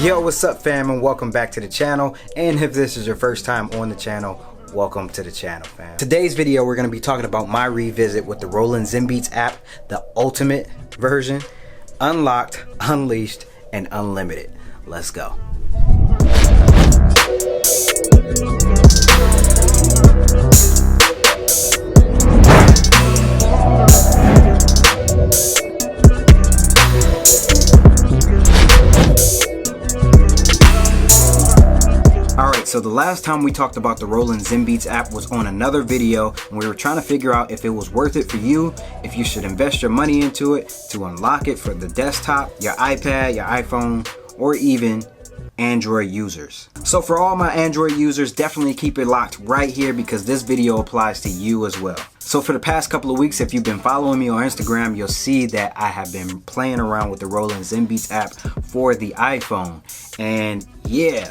Yo, what's up fam, and welcome back to the channel. And if this is your first time on the channel, welcome to the channel fam. Today's video we're going to be talking about my revisit with the Roland Zenbeats app, the ultimate version, unlocked, unleashed, and unlimited. Let's go. So the last time we talked about the Roland Zenbeats app was on another video, and we were trying to figure out if it was worth it for you, if you should invest your money into it to unlock it for the desktop, your iPad, your iPhone, or even Android users. So for all my Android users, definitely keep it locked right here because this video applies to you as well. So for the past couple of weeks, if you've been following me on Instagram, you'll see that I have been playing around with the Roland Zenbeats app for the iPhone. And yeah,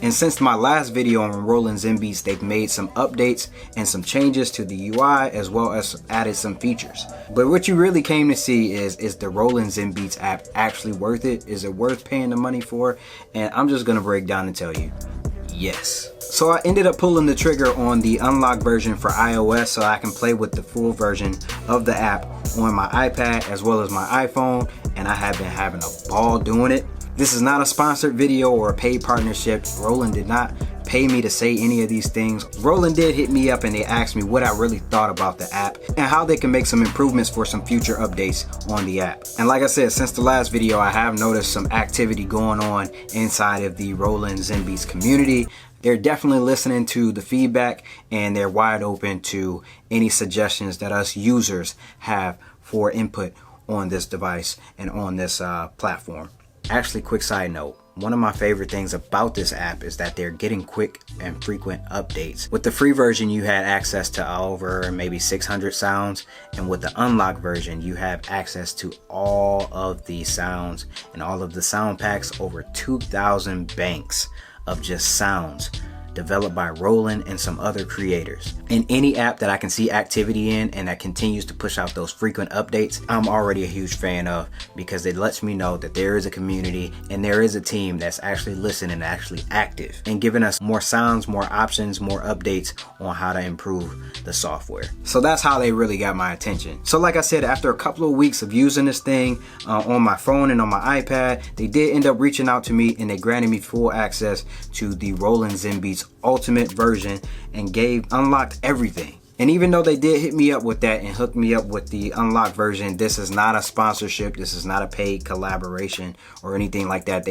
and since my last video on Roland Zenbeats, they've made some updates and some changes to the UI as well as added some features. But what you really came to see is the Roland Zenbeats app actually worth it? Is it worth paying the money for? And I'm just gonna break down and tell you, yes. So I ended up pulling the trigger on the unlocked version for iOS so I can play with the full version of the app on my iPad as well as my iPhone, and I have been having a ball doing it. This is not a sponsored video or a paid partnership. Roland did not pay me to say any of these things. Roland did hit me up and they asked me what I really thought about the app and how they can make some improvements for some future updates on the app. And like I said, since the last video, I have noticed some activity going on inside of the Roland Zenbeats community. They're definitely listening to the feedback and they're wide open to any suggestions that us users have for input on this device and on this platform. Actually, quick side note, one of my favorite things about this app is that they're getting quick and frequent updates. With the free version, you had access to over maybe 600 sounds, and with the unlocked version, you have access to all of the sounds and all of the sound packs, over 2,000 banks of just sounds developed by Roland and some other creators. In any app that I can see activity in and that continues to push out those frequent updates, I'm already a huge fan of, because it lets me know that there is a community and there is a team that's actually listening and actually active and giving us more sounds, more options, more updates on how to improve the software. So that's how they really got my attention. So like I said, after a couple of weeks of using this thing on my phone and on my iPad, they did end up reaching out to me and they granted me full access to the Roland Zenbeats ultimate version and unlocked everything. And even though they did hit me up with that and hook me up with the unlocked version, this is not a sponsorship, this is not a paid collaboration or anything like that.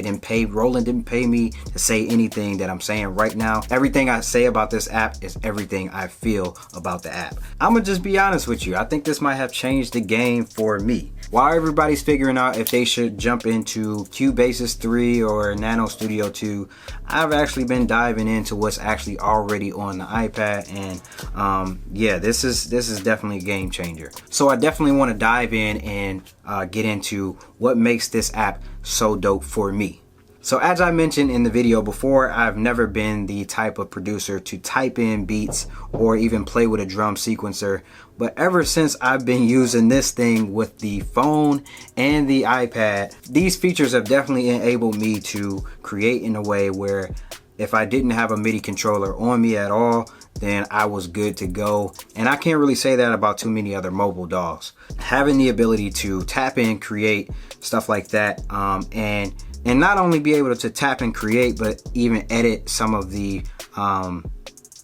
Roland didn't pay me to say anything that I'm saying right now. Everything I say about this app is everything I feel about the app. I'm gonna just be honest with you, I think this might have changed the game for me. While everybody's figuring out if they should jump into Cubasis 3 or Nano Studio 2, I've actually been diving into what's actually already on the iPad, and yeah, this is definitely a game changer. So I definitely want to dive in and get into what makes this app so dope for me. So as I mentioned in the video before, I've never been the type of producer to type in beats or even play with a drum sequencer. But ever since I've been using this thing with the phone and the iPad, these features have definitely enabled me to create in a way where if I didn't have a MIDI controller on me at all, then I was good to go. And I can't really say that about too many other mobile DAWs. Having the ability to tap in, create, stuff like that, and not only be able to tap and create, but even edit some of the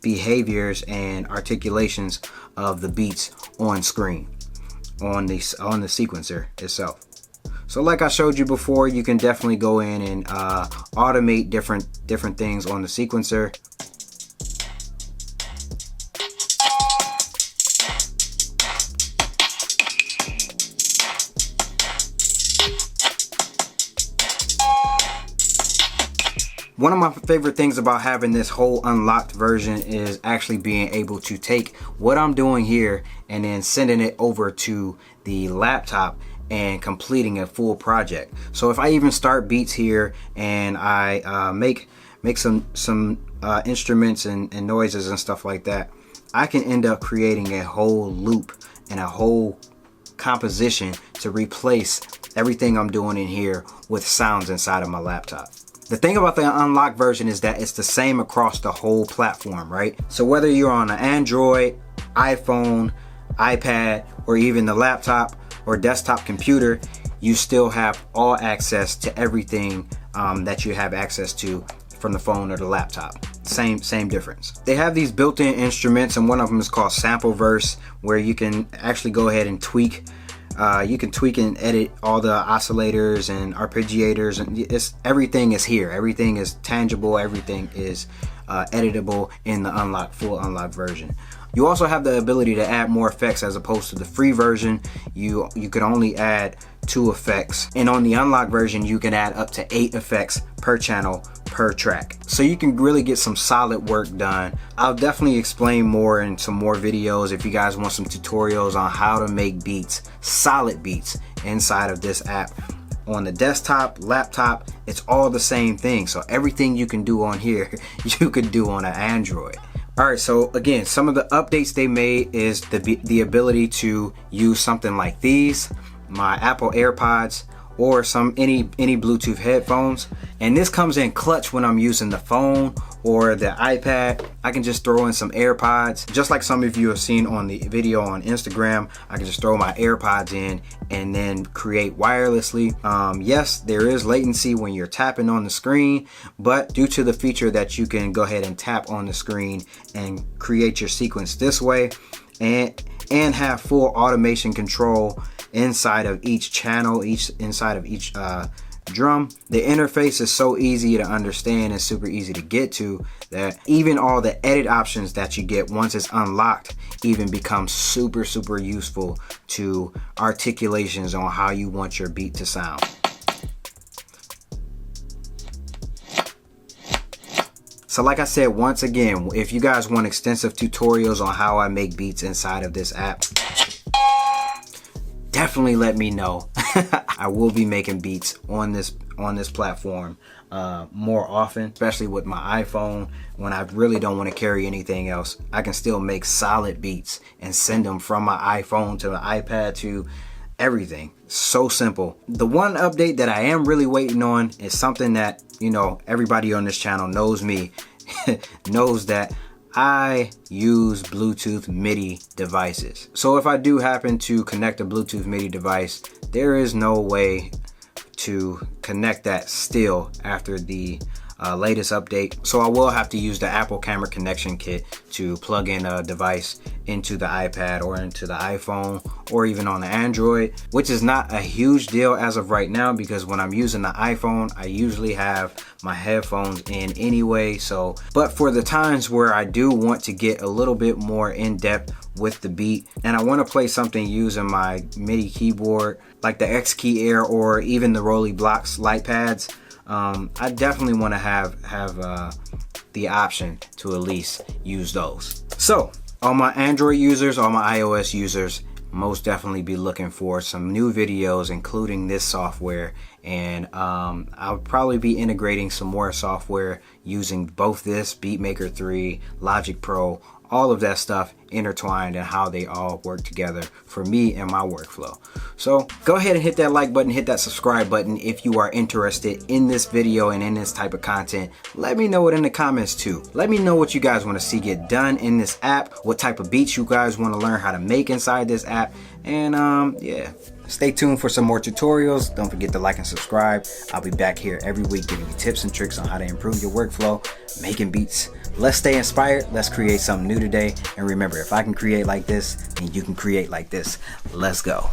behaviors and articulations of the beats on screen, on the sequencer itself. So like I showed you before, you can definitely go in and automate different things on the sequencer. One of my favorite things about having this whole unlocked version is actually being able to take what I'm doing here and then sending it over to the laptop and completing a full project. So if I even start beats here and I make some instruments and noises and stuff like that, I can end up creating a whole loop and a whole composition to replace everything I'm doing in here with sounds inside of my laptop. The thing about the unlocked version is that it's the same across the whole platform, right? So whether you're on an Android, iPhone, iPad, or even the laptop or desktop computer, you still have all access to everything that you have access to from the phone or the laptop. Same difference. They have these built-in instruments, and one of them is called Sampleverse, where you can actually go ahead and tweak. You can tweak and edit all the oscillators and arpeggiators, and everything is here. Everything is tangible. Everything is editable in the full unlocked version. You also have the ability to add more effects as opposed to the free version. You could only add 2 effects, and on the unlocked version you can add up to 8 effects per channel per track. So you can really get some solid work done. I'll definitely explain more in some more videos if you guys want some tutorials on how to make beats, solid beats inside of this app. On the desktop, laptop, it's all the same thing. So everything you can do on here, you could do on an Android. Alright, so again, some of the updates they made is the ability to use something like these, my Apple AirPods, or any Bluetooth headphones. And this comes in clutch when I'm using the phone or the iPad. I can just throw in some AirPods, just like some of you have seen on the video on Instagram. I can just throw my AirPods in and then create wirelessly. Yes, there is latency when you're tapping on the screen, but due to the feature that you can go ahead and tap on the screen and create your sequence this way, and have full automation control inside of each channel, inside of each drum. The interface is so easy to understand and super easy to get to that even all the edit options that you get once it's unlocked even becomes super useful to articulations on how you want your beat to sound. So like I said, once again, if you guys want extensive tutorials on how I make beats inside of this app, definitely let me know. I will be making beats on this platform more often, especially with my iPhone. When I really don't want to carry anything else, I can still make solid beats and send them from my iPhone to the iPad to everything. So simple. The one update that I am really waiting on is something that, you know, everybody on this channel knows me, knows that I use Bluetooth MIDI devices. So if I do happen to connect a Bluetooth MIDI device, there is no way to connect that still after the latest update. So I will have to use the Apple Camera Connection Kit to plug in a device into the iPad or into the iPhone or even on the Android, which is not a huge deal as of right now, because when I'm using the iPhone, I usually have my headphones in anyway. So, but for the times where I do want to get a little bit more in depth with the beat and I want to play something using my MIDI keyboard like the X Key Air or even the Roly Blocks light pads, I definitely want to have the option to at least use those. So all my Android users, all my iOS users, most definitely be looking for some new videos including this software, and I'll probably be integrating some more software using both this BeatMaker 3, Logic Pro, all of that stuff intertwined and how they all work together for me and my workflow. So go ahead and hit that like button, hit that subscribe button if you are interested in this video and in this type of content. Let me know it in the comments too. Let me know what you guys want to see get done in this app, what type of beats you guys want to learn how to make inside this app, and yeah. Stay tuned for some more tutorials. Don't forget to like and subscribe. I'll be back here every week giving you tips and tricks on how to improve your workflow, making beats. Let's stay inspired. Let's create something new today. And remember, if I can create like this, then you can create like this. Let's go.